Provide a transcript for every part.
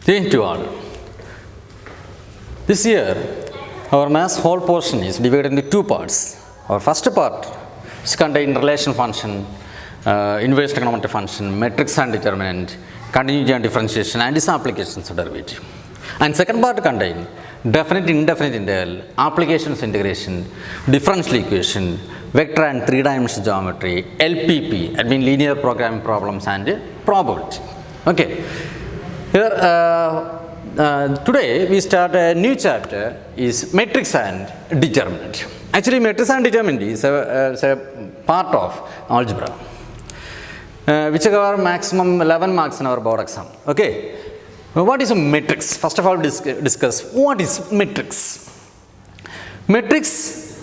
Thank to all. This year, our mass whole portion is divided into two parts. Our first part is contains relation function, inverse trigonometric function, matrix and determinant, continuity and differentiation, and its applications of derivative. And second part contains definite indefinite integral, applications integration, differential equation, vector and three-dimensional geometry, LPP, I mean linear programming problems and probability. Okay. Here, today we start a new chapter is matrix and determinant. Actually, matrix and determinant is a part of algebra, which are maximum 11 marks in our board exam. Okay. What is a matrix? First of all, discuss what is matrix. Matrix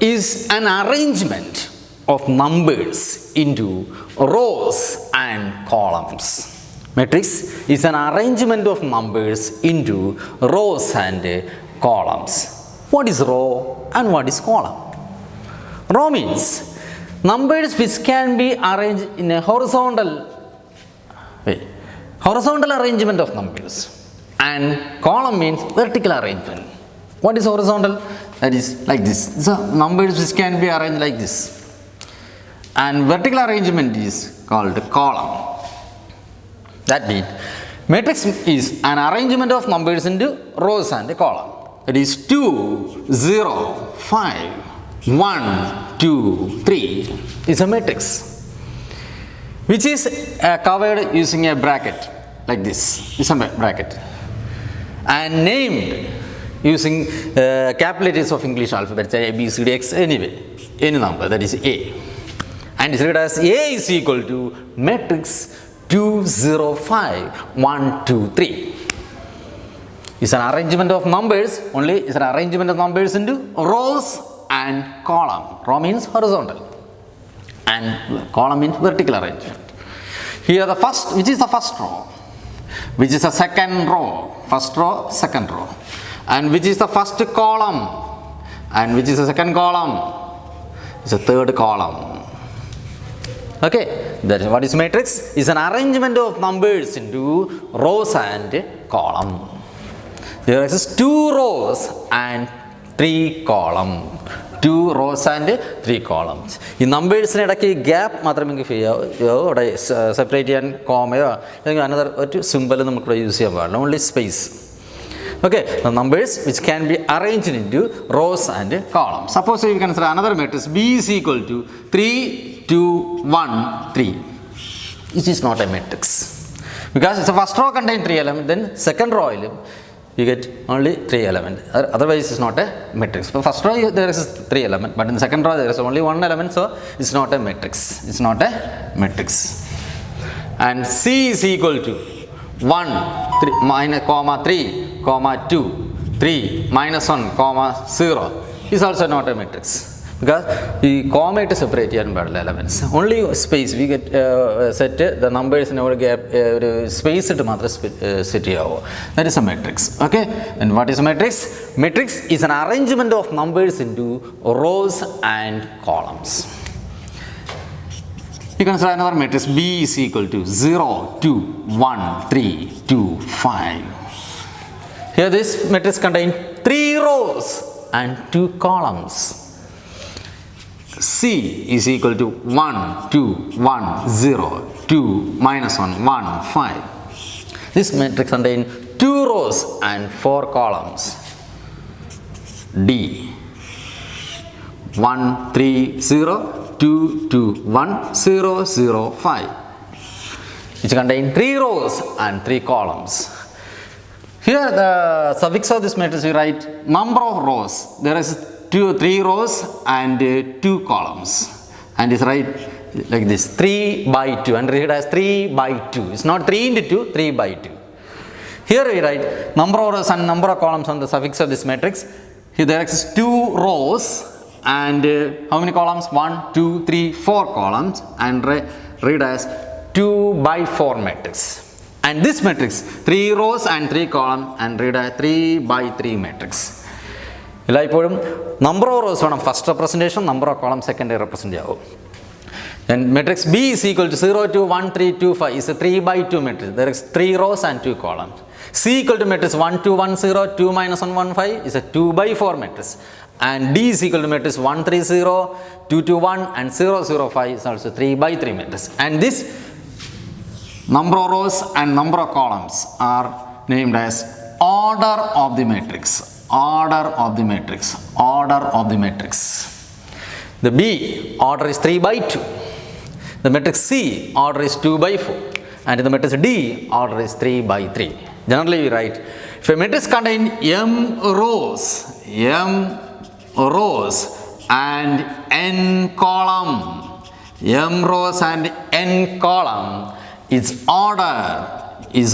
is an arrangement of numbers into rows and columns. Matrix is an arrangement of numbers into rows and columns. What is row and what is column? Row means numbers which can be arranged in a horizontal way. Horizontal arrangement of numbers. And column means vertical arrangement. What is horizontal? That is like this. So numbers which can be arranged like this. And vertical arrangement is called column. That means matrix is an arrangement of numbers into rows and column. It is 2, 0, 5, 1, 2, 3 is a matrix, which is covered using a bracket like this. Is a bracket. And named using capital letters of English alphabet, say A, B, C, D, X, anyway, any number, that is A. And it's written as A is equal to matrix 2, 0, 5, 1, 2, 3. It's an arrangement of numbers, only it's an arrangement of numbers into rows and column. Row means horizontal and column means vertical arrangement. Here the first, which is the first row, which is the second row, first row, second row, and which is the first column, and which is the second column, is the third column. Okay, that is what is matrix. Is an arrangement of numbers into rows and column. There exist 2 rows and 3 columns. 2 rows and 3 columns. In numbers gap separate and comma another symbol use only space. Okay, the numbers which can be arranged into rows and columns. Suppose you consider another matrix B is equal to 3, 2, 1, 3. This is not a matrix. Because the first row contains 3 elements, then second row you get only 3 elements. Otherwise, it's not a matrix. For first row there is 3 elements, but in the second row there is only 1 element, so it's not a matrix. It's not a matrix. And C is equal to 1, 3, minus, comma 3, comma 2, 3, minus 1, comma 0 is also not a matrix. Because the comma is separated by elements. Only space we get set the numbers in our gap space to matra set. That is a matrix. Okay. And what is a matrix? Matrix is an arrangement of numbers into rows and columns. You can say another matrix B is equal to 0, 2, 1, 3, 2, 5. Here this matrix contains 3 rows and 2 columns. C is equal to 1, 2, 1, 0, 2, minus 1, 1, 5. This matrix contains 2 rows and 4 columns. D 1, 3, 0, 2, 2, 1, 0, 0, 5. Which contains 3 rows and 3 columns. Here the suffix of this matrix we write number of rows. There is 3 rows and 2 columns, and it's right like this 3 by 2 and read as 3 by 2. It's not 3 into 2, 3 by 2. Here we write number of rows and number of columns on the suffix of this matrix. Here there exists 2 rows and how many columns? 1, 2, 3, 4 columns, and read as 2 by 4 matrix. And this matrix 3 rows and 3 columns and read as 3 by 3 matrix. Number of rows first representation, number of columns secondary representation. Then matrix B is equal to 0, 2, 1, 3, 2, 5 is a 3 by 2 matrix. There is 3 rows and 2 columns. C equal to matrix 1, 2, 1, 0, 2 minus 1, 1, 5 is a 2 by 4 matrix. And D is equal to matrix 1, 3, 0, 2, 2, 1 and 0, 0, 5 is also 3 by 3 matrix. And this number of rows and number of columns are named as order of the matrix. Order of the matrix. Order of the matrix. The B order is 3 by 2. The matrix C order is 2 by 4. And in the matrix D order is 3 by 3. Generally we write, if a matrix contains m rows and n column, m rows and n column, its order is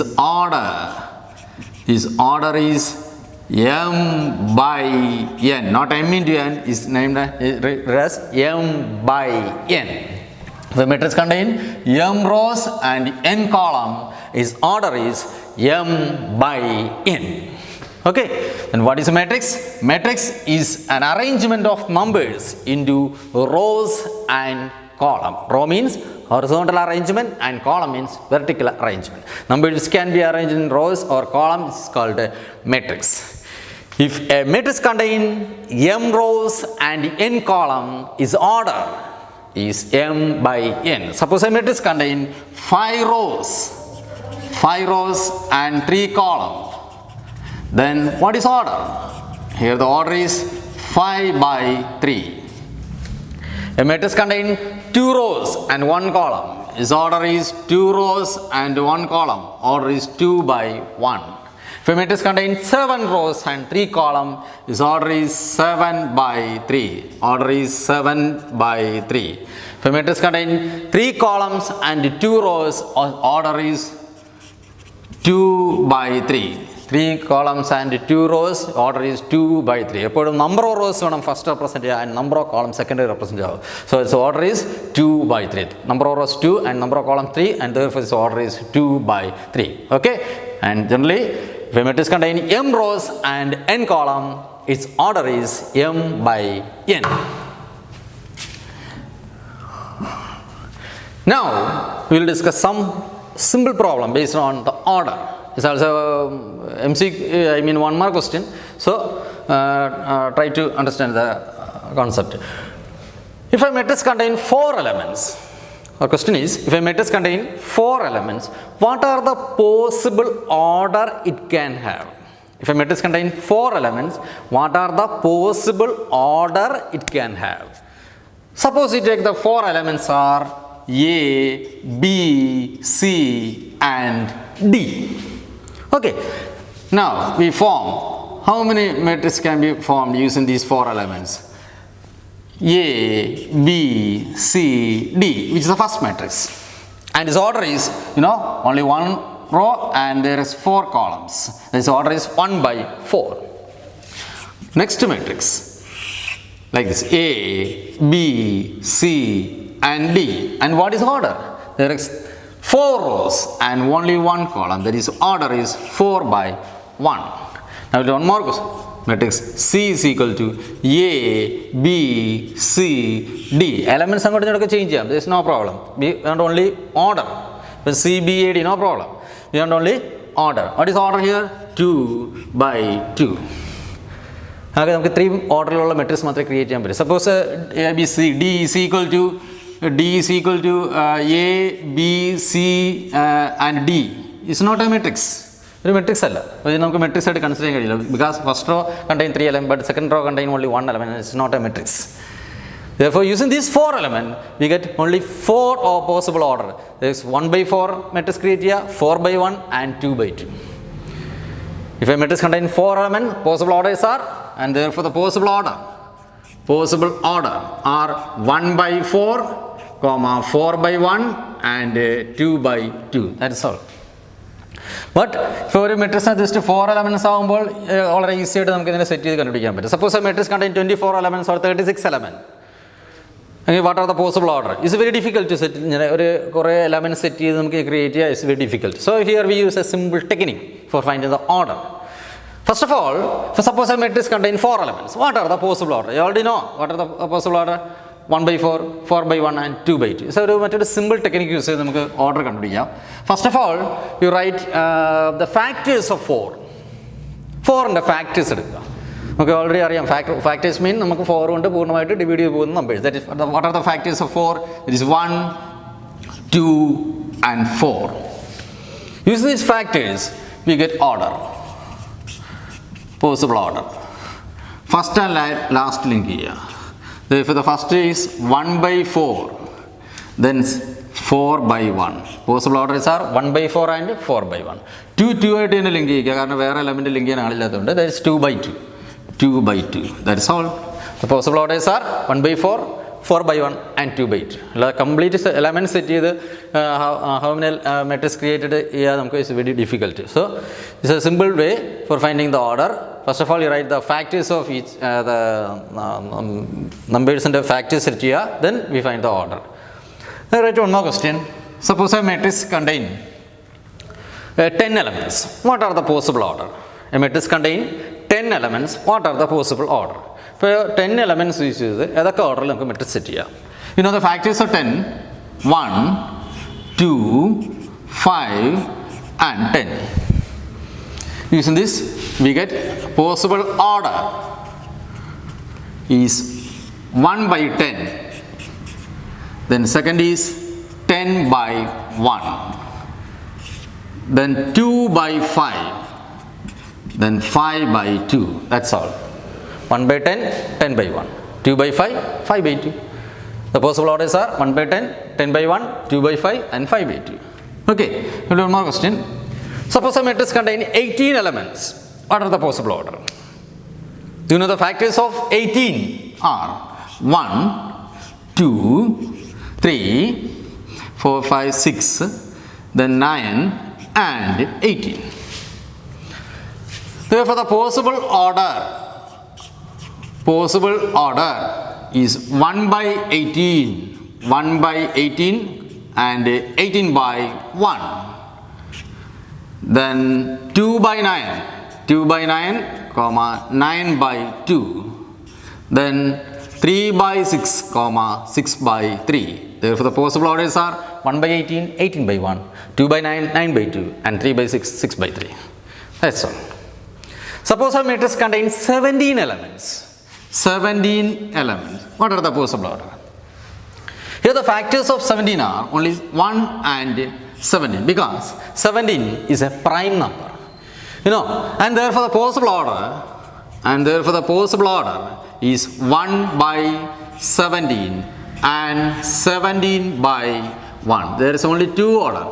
m by n, not m into n, is named as m by n. The matrix contains m rows and n column, its order is m by n. Okay, then what is a matrix? Matrix is an arrangement of numbers into rows and column. Row means horizontal arrangement and column means vertical arrangement. Numbers can be arranged in rows or columns, is called a matrix. If a matrix contains m rows and n column, its order is m by n. Suppose a matrix contains 5 rows and 3 columns. Then what is order? Here the order is 5 by 3. A matrix contains 2 rows and 1 column. Its order is 2 rows and 1 column. Order is 2 by 1. If a matrix contains 7 rows and 3 columns, its order is 7 by 3. Order is 7 by 3. If a matrix contains 3 columns and 2 rows, order is 2 by 3. 3 columns and 2 rows, order is 2 by 3. Appo number of rows first represent and number of columns secondary represent. So its order is 2 by 3. Number of rows 2 and number of columns 3, and therefore its order is 2 by 3. Okay, and generally if a matrix contains m rows and n column, its order is m by n. Now we will discuss some simple problem based on the order. It's also one mark question. So try to understand the concept. If a matrix contains 4 elements, our question is, if a matrix contains 4 elements, what are the possible order it can have? If a matrix contains 4 elements, what are the possible order it can have? Suppose you take the 4 elements are A, B, C and D. Okay, now we form, how many matrices can be formed using these 4 elements? A, B, C, D, which is the first matrix. And its order is, only 1 row and there is 4 columns. This order is 1 by 4. Next matrix, like this, A, B, C and D. And what is order? There is 4 rows and only 1 column. That is order is 4 by 1. Now one more question. Matrix C is equal to A, B, C, D. Elements change. There is no problem. We want only order. But C, B, A, D, no problem. We want only order. What is order here? 2 by 2. Okay, we have 3 order matrix create. Suppose A, B, C, D is equal to A, B, C and D. It's not a matrix. It's a matrix. We can matrix consider because first row contains 3 elements, but second row contains only 1 element. It's not a matrix. Therefore, using these 4 elements, we get only 4 possible order. There is 1 by 4 matrix create here, 4 by 1 and 2 by 2. If a matrix contains 4 elements, possible orders are, and therefore the possible order are 1 by 4, 4 by 1 and 2 by 2. That is all. But for a matrix just 4 elements already easy to set. Suppose a matrix contains 24 elements or 36 elements. Okay, what are the possible order? It's very difficult to set. Elements set create. It's very difficult. So here we use a simple technique for finding the order. First of all, suppose a matrix contains 4 elements. What are the possible order? You already know what are the possible order. 1 by 4, 4 by 1 and 2 by 2. So a simple technique use order. First of all, you write the factors of 4. 4 and the factors. Okay, already factors mean 4 and divide numbers. That is, what are the factors of 4? It is 1, 2 and 4. Using these factors, we get order. Possible order. First and last link here. Therefore, the first is 1 by 4, then 4 by 1. Possible orders are 1 by 4 and 4 by 1. 2 in a link here, element link that is 2 by 2. 2 by 2. That's all. The possible orders are 1 by 4, 4 by 1 and 2 by 2. The complete elements set how many matrix created is very difficult. So, this is a simple way for finding the order. First of all, you write the factors of each numbers and the factors set here, then we find the order. I write one more question. Suppose a matrix contains 10 elements. What are the possible order? A matrix contains 10 elements. What are the possible order? For 10 elements, we use the order of matrix set here. You know the factors of 10: 1, 2, 5 and 10. Using this, we get possible order is 1 by 10. Then second is 10 by 1. Then 2 by 5. Then 5 by 2. That's all. 1 by 10, 10 by 1. 2 by 5, 5 by 2. The possible orders are 1 by 10, 10 by 1, 2 by 5 and 5 by 2. Okay, one more question. Suppose a matrix contains 18 elements. What are the possible order? Do you know the factors of 18 are 1, 2, 3, 4, 5, 6, then 9 and 18. Therefore, the possible order is 1 by 18, 1 by 18 and 18 by 1. Then 2 by 9, 2 by 9, 9 by 2. Then 3 by 6, 6 by 3. Therefore, the possible orders are 1 by 18, 18 by 1, 2 by 9, 9 by 2 and 3 by 6, 6 by 3. That's all. Suppose a matrix contains 17 elements. 17 elements. What are the possible order? Here the factors of 17 are only 1 and 17 because 17 is a prime number. You know, and therefore the possible order is 1 by 17 and 17 by 1. There is only two order.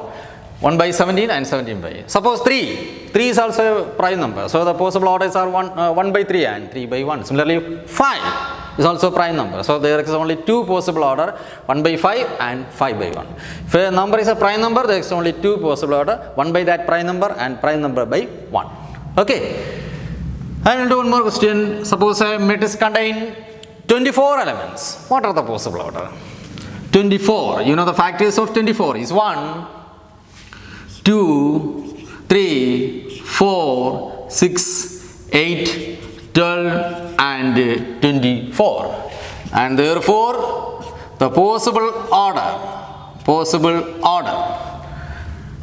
1 by 17 and 17 by 8. Suppose 3. 3 is also a prime number. So the possible orders are 1 by 3 and 3 by 1. Similarly, 5 is also a prime number. So there is only two possible order, 1 by 5 and 5 by 1. If a number is a prime number, there is only two possible order, 1 by that prime number and prime number by 1. Okay. I will do one more question. Suppose a matrix contains 24 elements. What are the possible order? 24. You know the factors of 24 is 1, 2, 3, 4, 6, 8, 12 and 24. And therefore, the possible order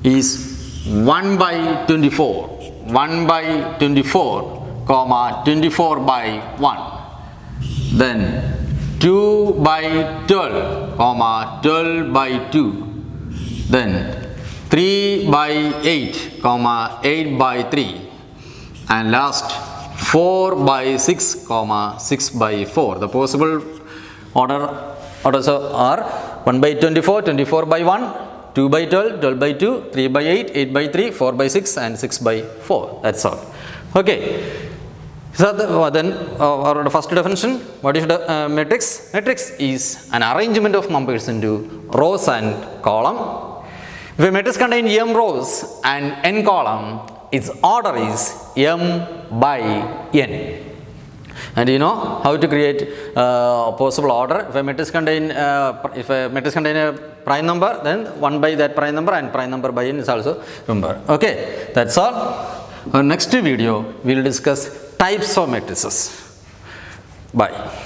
is 1 by 24. 1 by 24, 24 by 1. Then 2 by 12, 12 by 2. Then 3 by 8, 8 by 3. And last 4 by 6, 6 by 4. The possible orders are 1 by 24, 24 by 1, 2 by 12, 12 by 2, 3 by 8, 8 by 3, 4 by 6 and 6 by 4. That's all. Okay. So then our first definition, what is the matrix? Matrix is an arrangement of numbers into rows and column. If a matrix contains m rows and n column, its order is m by n. And you know how to create possible order. If a matrix contains a prime number, then 1 by that prime number and prime number by n is also number. Okay, that's all. Next video we will discuss types of matrices. Bye.